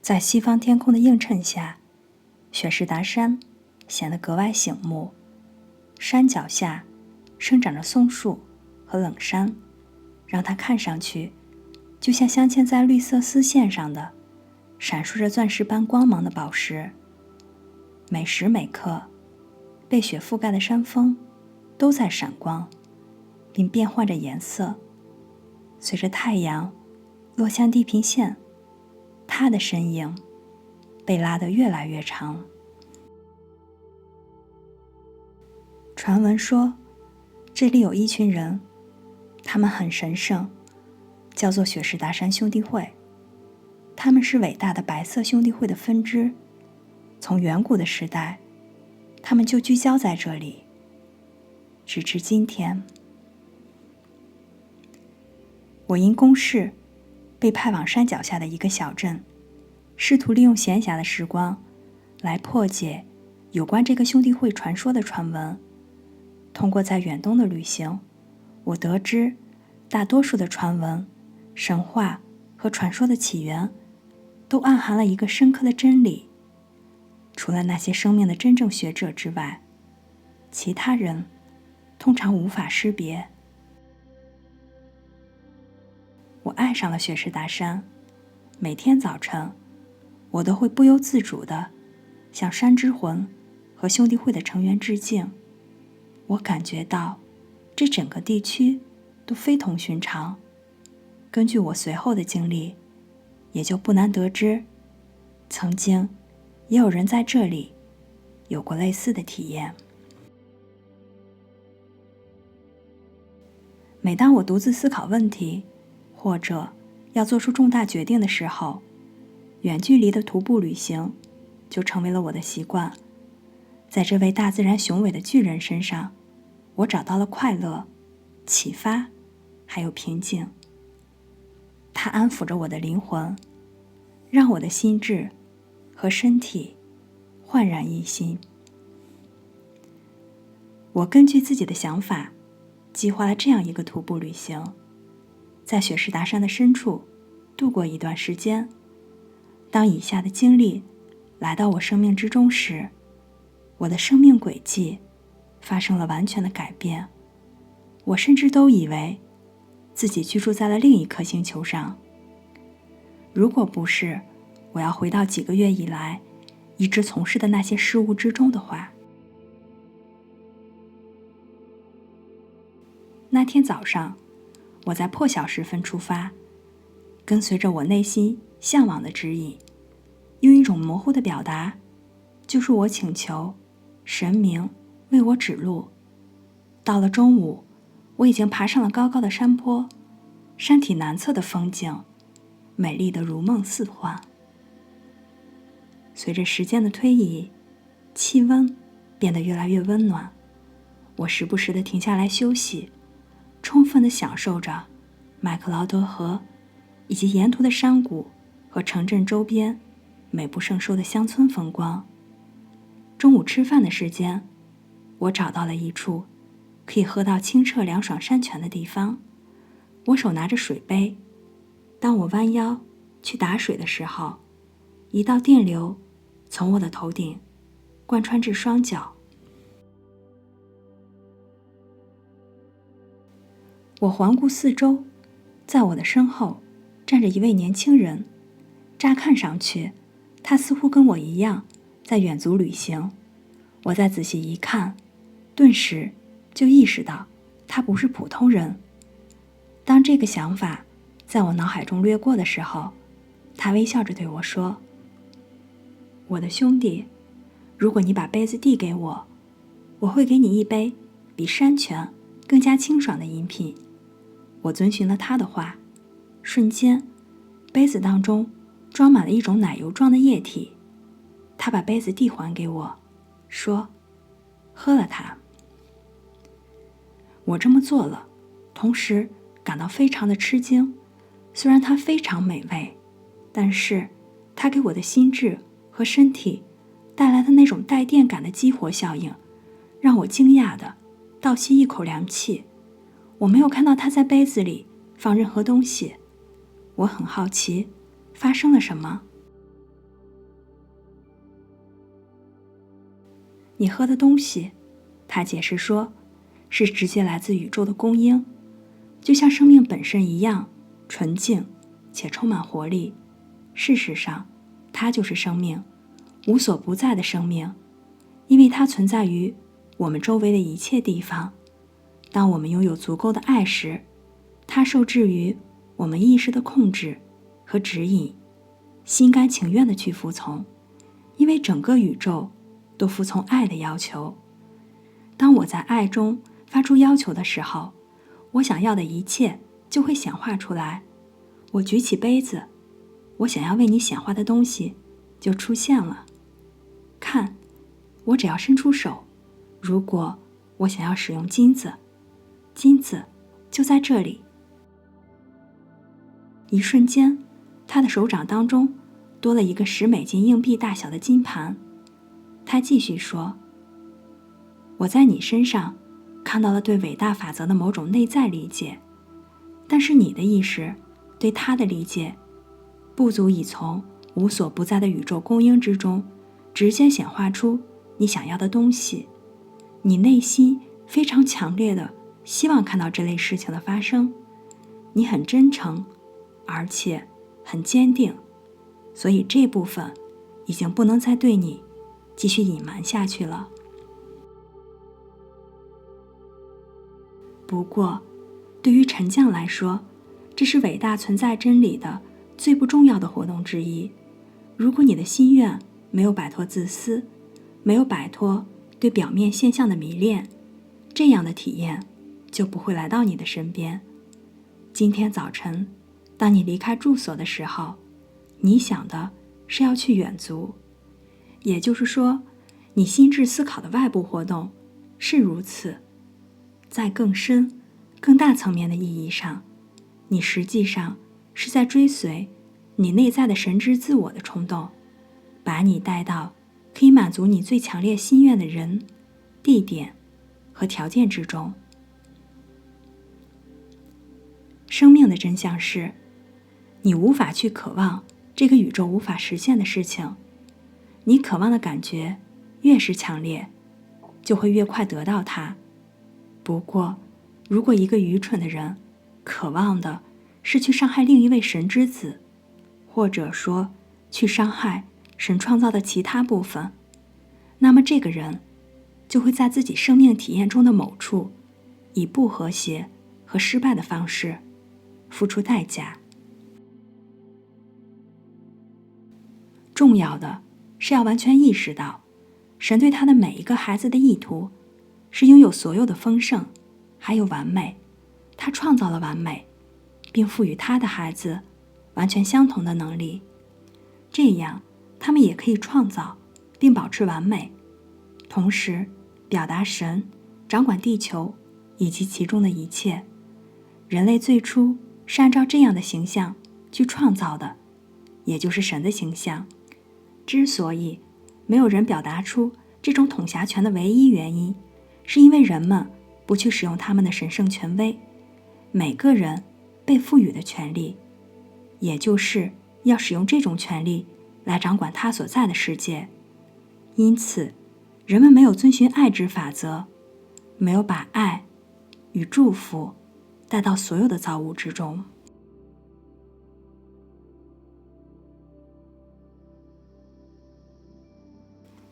在西方天空的映衬下，雪士达山显得格外醒目。山脚下生长着松树和冷杉，让它看上去就像镶嵌在绿色丝线上的闪烁着钻石般光芒的宝石。每时每刻，被雪覆盖的山峰都在闪光，并变换着颜色。随着太阳落向地平线，它的身影被拉得越来越长。传闻说，这里有一群人，他们很神圣，叫做雪士达山兄弟会。他们是伟大的白色兄弟会的分支，从远古的时代，他们就聚焦在这里，直至今天。我因公事被派往山脚下的一个小镇，试图利用闲暇的时光来破解有关这个兄弟会传说的传闻。通过在远东的旅行，我得知大多数的传闻、神话和传说的起源都暗含了一个深刻的真理：除了那些生命的真正学者之外，其他人通常无法识别。我爱上了雪士达山，每天早晨我都会不由自主地向山之魂和兄弟会的成员致敬。我感觉到这整个地区都非同寻常。根据我随后的经历，也就不难得知，曾经也有人在这里有过类似的体验。每当我独自思考问题，或者要做出重大决定的时候，远距离的徒步旅行就成为了我的习惯。在这位大自然雄伟的巨人身上，我找到了快乐、启发，还有平静。它安抚着我的灵魂，让我的心智和身体焕然一新。我根据自己的想法，计划了这样一个徒步旅行，在雪士达山的深处度过一段时间。当以下的经历来到我生命之中时，我的生命轨迹发生了完全的改变。我甚至都以为自己居住在了另一颗星球上。如果不是我要回到几个月以来一直从事的那些事物之中的话。那天早上，我在破晓时分出发，跟随着我内心向往的指引，用一种模糊的表达，就是我请求神明为我指路。到了中午，我已经爬上了高高的山坡，山体南侧的风景美丽得如梦似幻。随着时间的推移，气温变得越来越温暖，我时不时地停下来休息，充分地享受着麦克劳德河以及沿途的山谷和城镇周边美不胜收的乡村风光。中午吃饭的时间，我找到了一处可以喝到清澈凉爽山泉的地方。我手拿着水杯，当我弯腰去打水的时候，一道电流从我的头顶贯穿至双脚。我环顾四周，在我的身后站着一位年轻人，乍看上去，他似乎跟我一样在远足旅行。我再仔细一看，顿时就意识到他不是普通人。当这个想法在我脑海中掠过的时候，他微笑着对我说：“我的兄弟，如果你把杯子递给我，我会给你一杯比山泉更加清爽的饮品。”我遵循了他的话，瞬间，杯子当中装满了一种奶油状的液体。他把杯子递还给我，说：“喝了它。”我这么做了，同时感到非常的吃惊。虽然它非常美味，但是它给我的心智和身体带来的那种带电感的激活效应，让我惊讶地倒吸一口凉气。我没有看到它在杯子里放任何东西。我很好奇，发生了什么？你喝的东西，他解释说，是直接来自宇宙的供应，就像生命本身一样纯净且充满活力。事实上，它就是生命，无所不在的生命，因为它存在于我们周围的一切地方。当我们拥有足够的爱时，它受制于我们意识的控制和指引，心甘情愿地去服从，因为整个宇宙都服从爱的要求。当我在爱中发出要求的时候，我想要的一切就会显化出来。我举起杯子，我想要为你显化的东西就出现了。看，我只要伸出手，如果我想要使用金子，金子就在这里。一瞬间，他的手掌当中多了一个$10硬币大小的金盘。他继续说，我在你身上看到了对伟大法则的某种内在理解，但是你的意识对它的理解不足以从无所不在的宇宙供应之中直接显化出你想要的东西。你内心非常强烈的希望看到这类事情的发生，你很真诚，而且很坚定，所以这部分已经不能再对你继续隐瞒下去了。不过，对于沉降来说，这是伟大存在真理的最不重要的活动之一。如果你的心愿没有摆脱自私，没有摆脱对表面现象的迷恋，这样的体验就不会来到你的身边。今天早晨，当你离开住所的时候，你想的是要去远足，也就是说，你心智思考的外部活动是如此。在更深、更大层面的意义上，你实际上是在追随你内在的神之自我的冲动，把你带到可以满足你最强烈心愿的人、地点和条件之中。生命的真相是，你无法去渴望这个宇宙无法实现的事情，你渴望的感觉越是强烈，就会越快得到它。不过，如果一个愚蠢的人渴望的是去伤害另一位神之子，或者说去伤害神创造的其他部分，那么这个人就会在自己生命体验中的某处，以不和谐和失败的方式付出代价。重要的是要完全意识到，神对他的每一个孩子的意图是拥有所有的丰盛，还有完美。他创造了完美，并赋予他的孩子完全相同的能力，这样他们也可以创造并保持完美，同时表达神掌管地球以及其中的一切。人类最初是按照这样的形象去创造的，也就是神的形象。之所以没有人表达出这种统辖权的唯一原因，是因为人们不去使用他们的神圣权威。每个人被赋予的权利，也就是要使用这种权利来掌管他所在的世界。因此，人们没有遵循爱之法则，没有把爱与祝福带到所有的造物之中。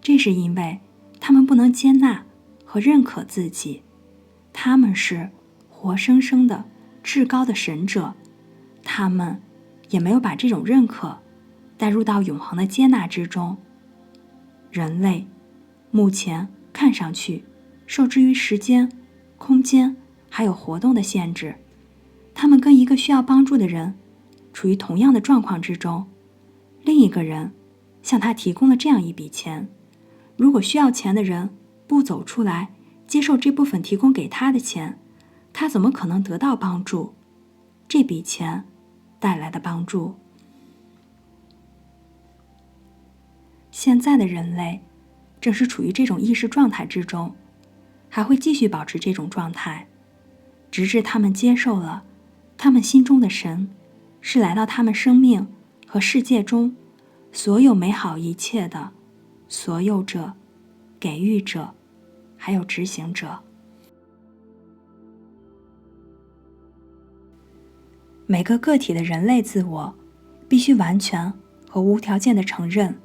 这是因为他们不能接纳和认可自己，他们是活生生的至高的神者，他们也没有把这种认可带入到永恒的接纳之中。人类目前看上去受制于时间、空间还有活动的限制，他们跟一个需要帮助的人处于同样的状况之中，另一个人向他提供了这样一笔钱，如果需要钱的人不走出来接受这部分提供给他的钱，他怎么可能得到帮助？这笔钱带来的帮助。现在的人类正是处于这种意识状态之中，还会继续保持这种状态，直至他们接受了他们心中的神是来到他们生命和世界中所有美好一切的所有者给予者，还有执行者。每个个体的人类自我必须完全和无条件地承认，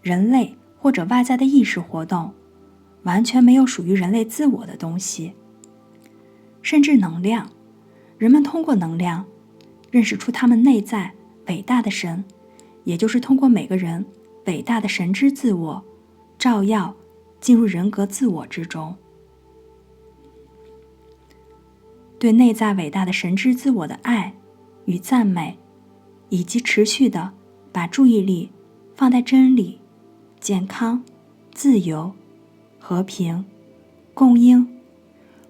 人类或者外在的意识活动完全没有属于人类自我的东西。甚至能量，人们通过能量认识出他们内在伟大的神，也就是通过每个人伟大的神之自我照耀进入人格自我之中。对内在伟大的神之自我的爱与赞美，以及持续的把注意力放在真理、健康、自由、和平、供应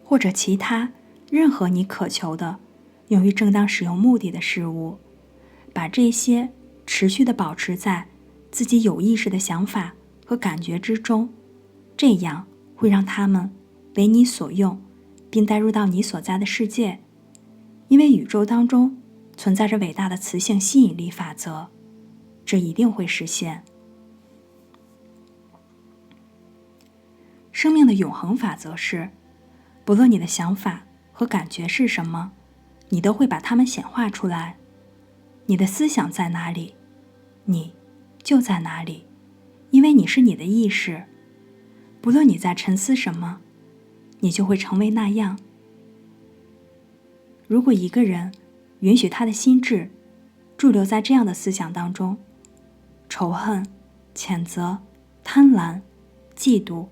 或者其他任何你渴求的用于正当使用目的的事物，把这些持续地保持在自己有意识的想法和感觉之中，这样会让它们为你所用，并带入到你所在的世界。因为宇宙当中存在着伟大的磁性吸引力法则，这一定会实现。生命的永恒法则是，不论你的想法和感觉是什么，你都会把它们显化出来。你的思想在哪里，你就在哪里，因为你是你的意识。不论你在沉思什么，你就会成为那样。如果一个人允许他的心智驻留在这样的思想当中，仇恨、谴责、贪婪、嫉妒、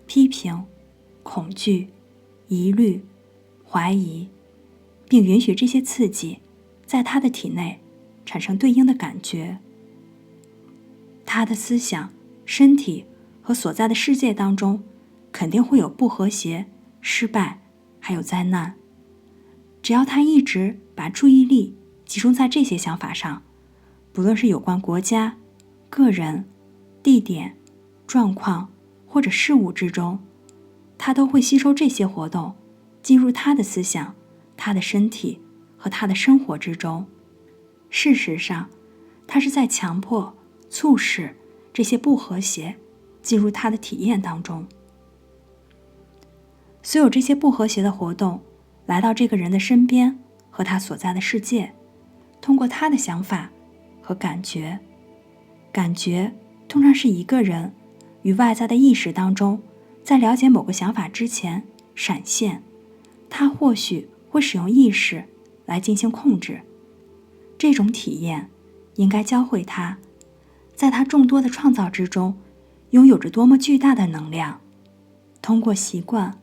批评、恐惧、疑虑、怀疑，并允许这些刺激在他的体内产生对应的感觉，他的思想、身体和所在的世界当中肯定会有不和谐、失败，还有灾难。只要他一直把注意力集中在这些想法上，不论是有关国家、个人、地点、状况或者事物之中，他都会吸收这些活动进入他的思想、他的身体和他的生活之中。事实上，他是在强迫、促使这些不和谐进入他的体验当中。所有这些不和谐的活动来到这个人的身边和他所在的世界，通过他的想法和感觉。感觉通常是一个人与外在的意识当中，在了解某个想法之前闪现，他或许会使用意识来进行控制。这种体验应该教会他，在他众多的创造之中拥有着多么巨大的能量，通过习惯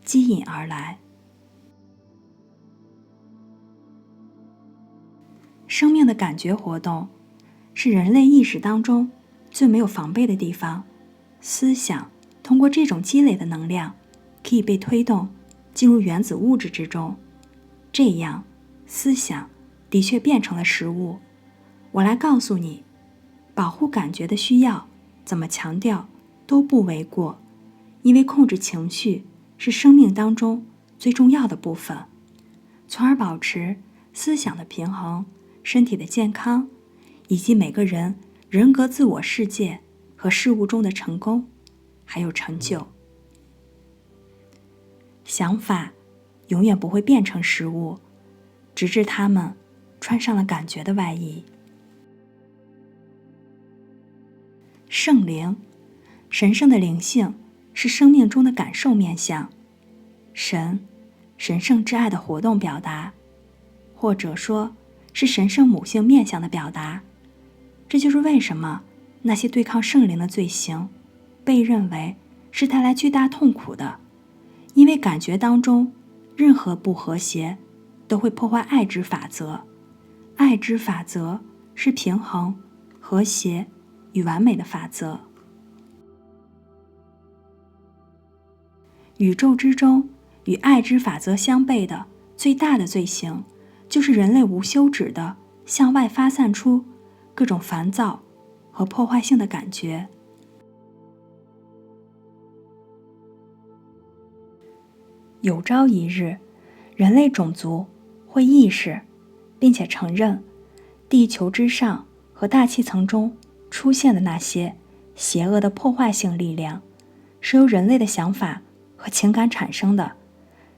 吸引而来。生命的感觉活动是人类意识当中最没有防备的地方。思想通过这种积累的能量可以被推动进入原子物质之中，这样思想的确变成了实物。我来告诉你，保护感觉的需要怎么强调都不为过，因为控制情绪是生命当中最重要的部分，从而保持思想的平衡、身体的健康，以及每个人人格自我世界和事物中的成功还有成就。想法永远不会变成实物，直至它们穿上了感觉的外衣。圣灵，神圣的灵性是生命中的感受面向，神圣之爱的活动表达，或者说是神圣母性面向的表达。这就是为什么那些对抗圣灵的罪行被认为是带来巨大痛苦的，因为感觉当中任何不和谐都会破坏爱之法则。爱之法则是平衡、和谐与完美的法则。宇宙之中与爱之法则相悖的最大的罪行，就是人类无休止地向外发散出各种烦躁和破坏性的感觉。有朝一日，人类种族会意识并且承认地球之上和大气层中出现的那些邪恶的破坏性力量是由人类的想法和情感产生的，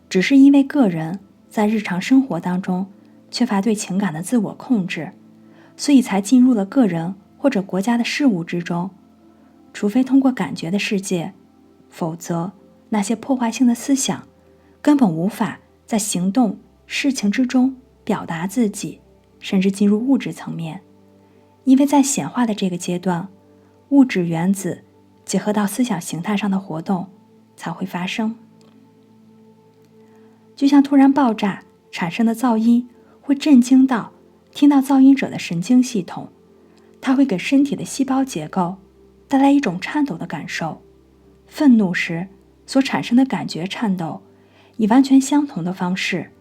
只是因为个人在日常生活当中缺乏对情感的自我控制，所以才进入了个人或者国家的事物之中。除非通过感觉的世界，否则那些破坏性的思想根本无法在行动事情之中表达自己，甚至进入物质层面。因为在显化的这个阶段，物质原子结合到思想形态上的活动才会发生。就像突然爆炸产生的噪音会震惊到听到噪音者的神经系统，它会给身体的细胞结构带来一种颤抖的感受。愤怒时所产生的感觉颤抖，以完全相同的方式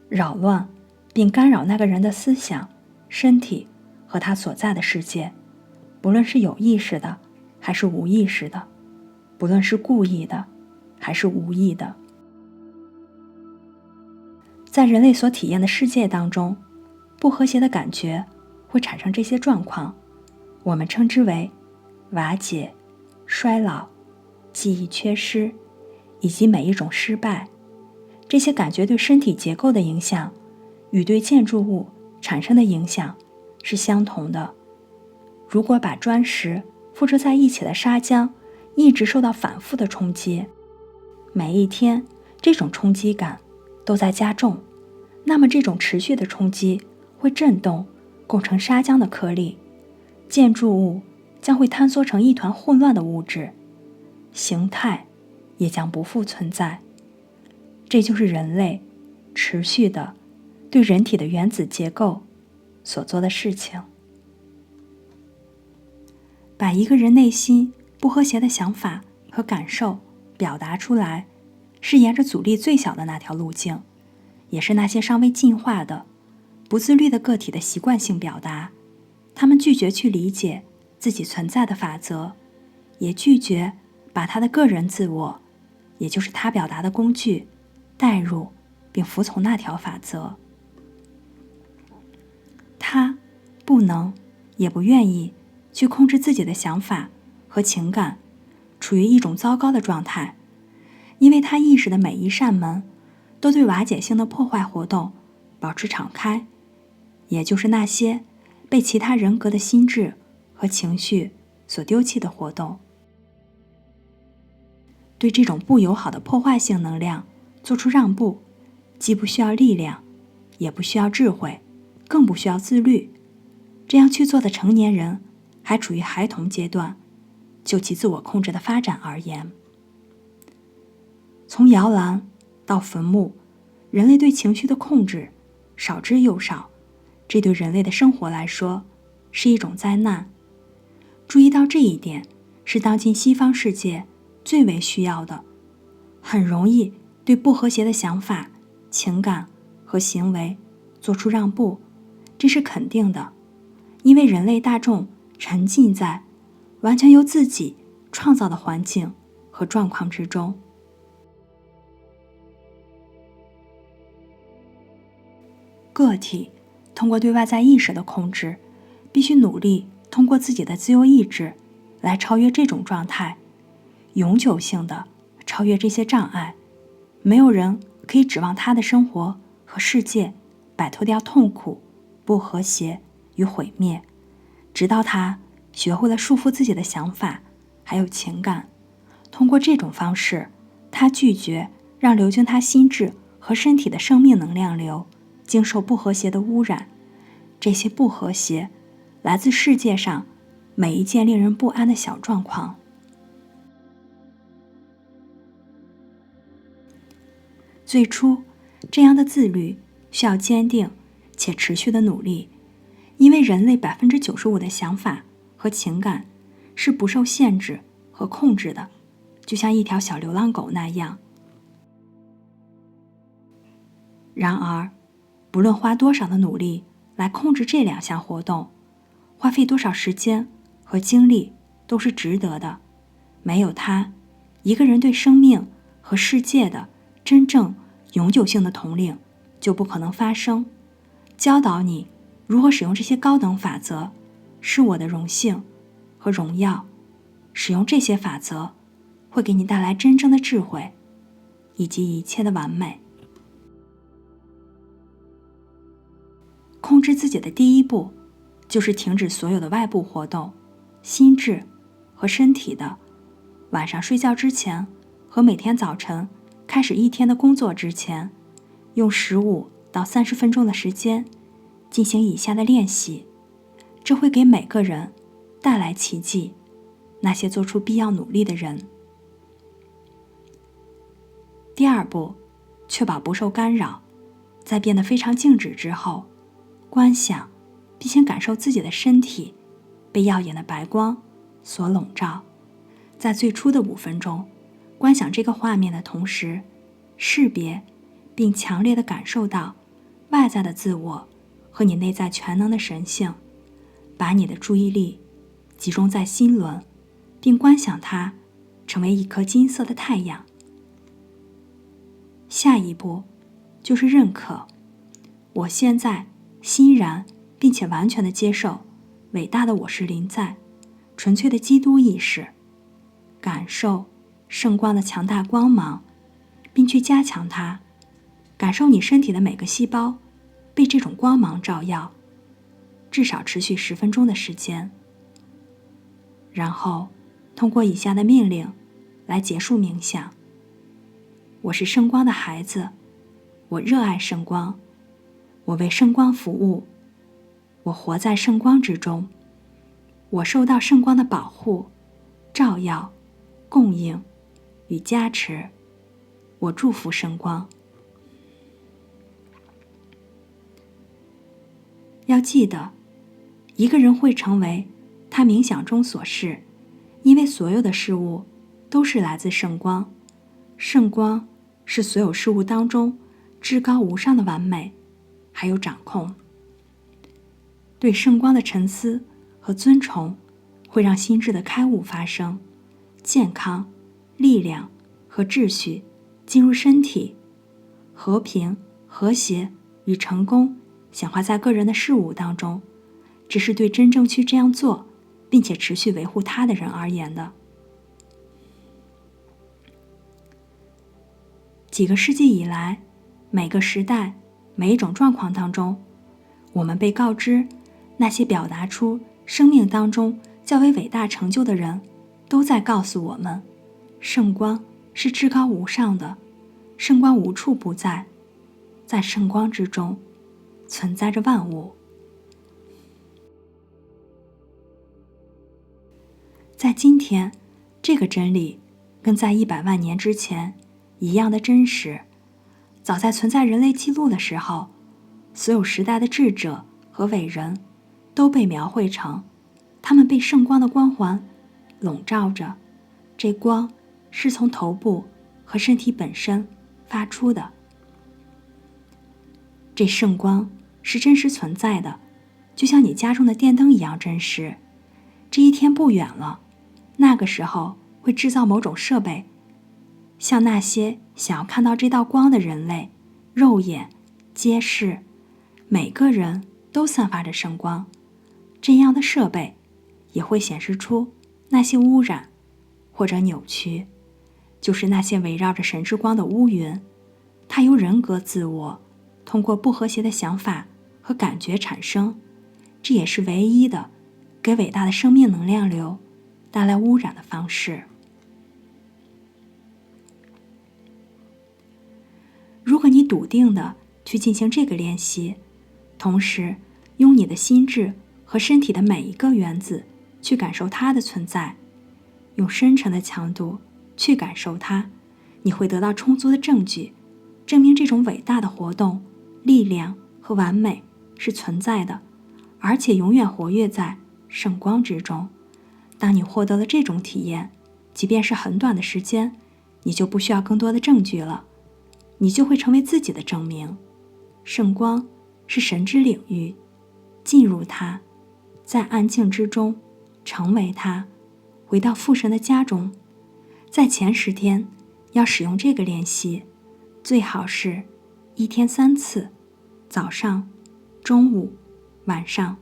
扰乱并干扰那个人的思想、身体和他所在的世界，不论是有意识的还是无意识的，不论是故意的还是无意的。在人类所体验的世界当中，不和谐的感觉会产生这些状况，我们称之为瓦解、衰老、记忆缺失以及每一种失败。这些感觉对身体结构的影响与对建筑物产生的影响是相同的。如果把砖石附着在一起的砂浆一直受到反复的冲击，每一天这种冲击感都在加重，那么这种持续的冲击会震动构成砂浆的颗粒，建筑物将会坍缩成一团混乱的物质，形态也将不复存在。这就是人类持续的对人体的原子结构所做的事情。把一个人内心不和谐的想法和感受表达出来，是沿着阻力最小的那条路径，也是那些尚未进化的不自律的个体的习惯性表达。他们拒绝去理解自己存在的法则，也拒绝把他的个人自我，也就是他表达的工具带入并服从那条法则。他不能也不愿意去控制自己的想法和情感，处于一种糟糕的状态，因为他意识的每一扇门都对瓦解性的破坏活动保持敞开，也就是那些被其他人格的心智和情绪所丢弃的活动。对这种不友好的破坏性能量做出让步，既不需要力量，也不需要智慧，更不需要自律。这样去做的成年人还处于孩童阶段，就其自我控制的发展而言。从摇篮到坟墓，人类对情绪的控制少之又少，这对人类的生活来说是一种灾难。注意到这一点是当今西方世界最为需要的，很容易对不和谐的想法、情感和行为做出让步，这是肯定的，因为人类大众沉浸在完全由自己创造的环境和状况之中。个体通过对外在意识的控制，必须努力通过自己的自由意志来超越这种状态，永久性的超越这些障碍。没有人可以指望他的生活和世界摆脱掉痛苦、不和谐与毁灭，直到他学会了束缚自己的想法还有情感。通过这种方式，他拒绝让流经他心智和身体的生命能量流经受不和谐的污染。这些不和谐来自世界上每一件令人不安的小状况。最初，这样的自律需要坚定且持续的努力，因为人类95%的想法和情感是不受限制和控制的，就像一条小流浪狗那样。然而，不论花多少的努力来控制这两项活动，花费多少时间和精力都是值得的。没有它，一个人对生命和世界的真正永久性的统领就不可能发生。教导你如何使用这些高等法则，是我的荣幸和荣耀。使用这些法则会给你带来真正的智慧，以及一切的完美。控制自己的第一步，就是停止所有的外部活动，心智和身体的。晚上睡觉之前和每天早晨开始一天的工作之前，用15到30分钟的时间进行以下的练习，这会给每个人带来奇迹，那些做出必要努力的人。第二步，确保不受干扰，在变得非常静止之后，观想并且感受自己的身体被耀眼的白光所笼罩。在最初的5分钟，观想这个画面的同时，识别并强烈地感受到外在的自我和你内在全能的神性，把你的注意力集中在心轮，并观想它成为一颗金色的太阳。下一步就是认可，我现在欣然并且完全地接受伟大的我是临在，纯粹的基督意识，感受圣光的强大光芒，并去加强它，感受你身体的每个细胞被这种光芒照耀，至少持续10分钟的时间。然后通过以下的命令来结束冥想：我是圣光的孩子，我热爱圣光，我为圣光服务，我活在圣光之中，我受到圣光的保护、照耀、供应与加持，我祝福圣光。要记得，一个人会成为他冥想中所示，因为所有的事物都是来自圣光，圣光是所有事物当中至高无上的完美，还有掌控。对圣光的沉思和尊崇会让心智的开悟发生，健康、力量和秩序进入身体，和平、和谐与成功显化在个人的事物当中，只是对真正去这样做并且持续维护它的人而言的。几个世纪以来，每个时代、每一种状况当中，我们被告知那些表达出生命当中较为伟大成就的人都在告诉我们，圣光是至高无上的，圣光无处不在，在圣光之中存在着万物。在今天，这个真理跟在100万年之前一样的真实。早在存在人类记录的时候，所有时代的智者和伟人都被描绘成他们被圣光的光环笼罩着，这光是从头部和身体本身发出的。这圣光是真实存在的，就像你家中的电灯一样真实。这一天不远了，那个时候会制造某种设备，向那些想要看到这道光的人类肉眼揭示，每个人都散发着圣光。这样的设备也会显示出那些污染或者扭曲，就是那些围绕着神之光的乌云，它由人格自我通过不和谐的想法和感觉产生，这也是唯一的给伟大的生命能量流带来污染的方式。如果你笃定地去进行这个练习，同时用你的心智和身体的每一个原子去感受它的存在，用深沉的强度去感受它，你会得到充足的证据，证明这种伟大的活动、力量和完美是存在的，而且永远活跃在圣光之中。当你获得了这种体验，即便是很短的时间，你就不需要更多的证据了，你就会成为自己的证明。圣光是神之领域，进入它，在安静之中成为它，回到父神的家中。在前10天要使用这个练习，最好是1天3次，早上、中午、晚上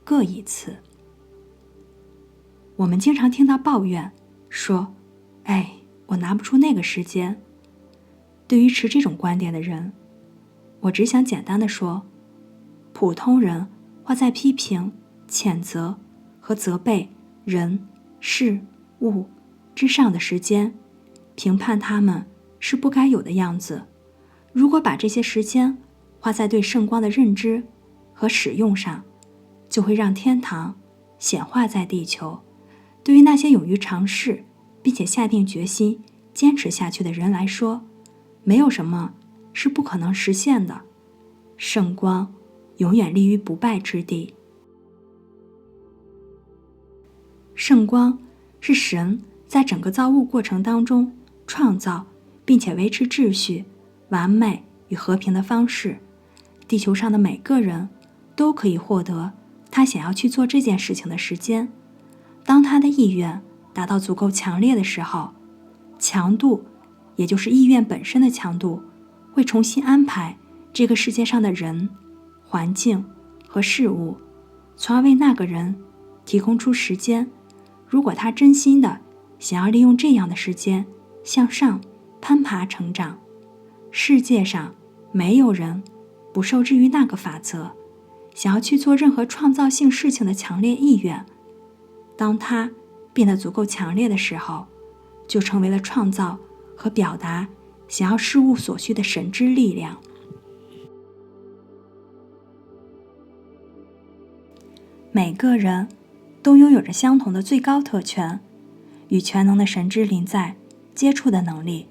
各1次。我们经常听到抱怨说，哎，我拿不出那个时间。对于持这种观点的人，我只想简单的说，普通人花在批评、谴责和责备人、事、物之上的时间，评判他们是不该有的样子。如果把这些时间花在对圣光的认知和使用上，就会让天堂显化在地球。对于那些勇于尝试并且下定决心坚持下去的人来说，没有什么是不可能实现的。圣光永远立于不败之地。圣光是神在整个造物过程当中创造并且维持秩序、完美与和平的方式。地球上的每个人都可以获得他想要去做这件事情的时间。当他的意愿达到足够强烈的时候，强度，也就是意愿本身的强度，会重新安排这个世界上的人、环境和事物，从而为那个人提供出时间。如果他真心的想要利用这样的时间向上攀爬成长，世界上没有人不受制于那个法则，想要去做任何创造性事情的强烈意愿。当它变得足够强烈的时候，就成为了创造和表达想要事物所需的神之力量。每个人都拥有着相同的最高特权，与全能的神之临在接触的能力，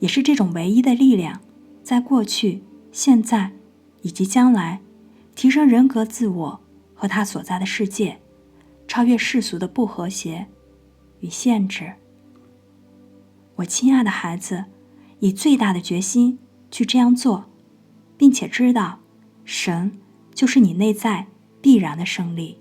也是这种唯一的力量，在过去、现在以及将来，提升人格自我和他所在的世界，超越世俗的不和谐与限制。我亲爱的孩子，以最大的决心去这样做，并且知道，神就是你内在必然的胜利。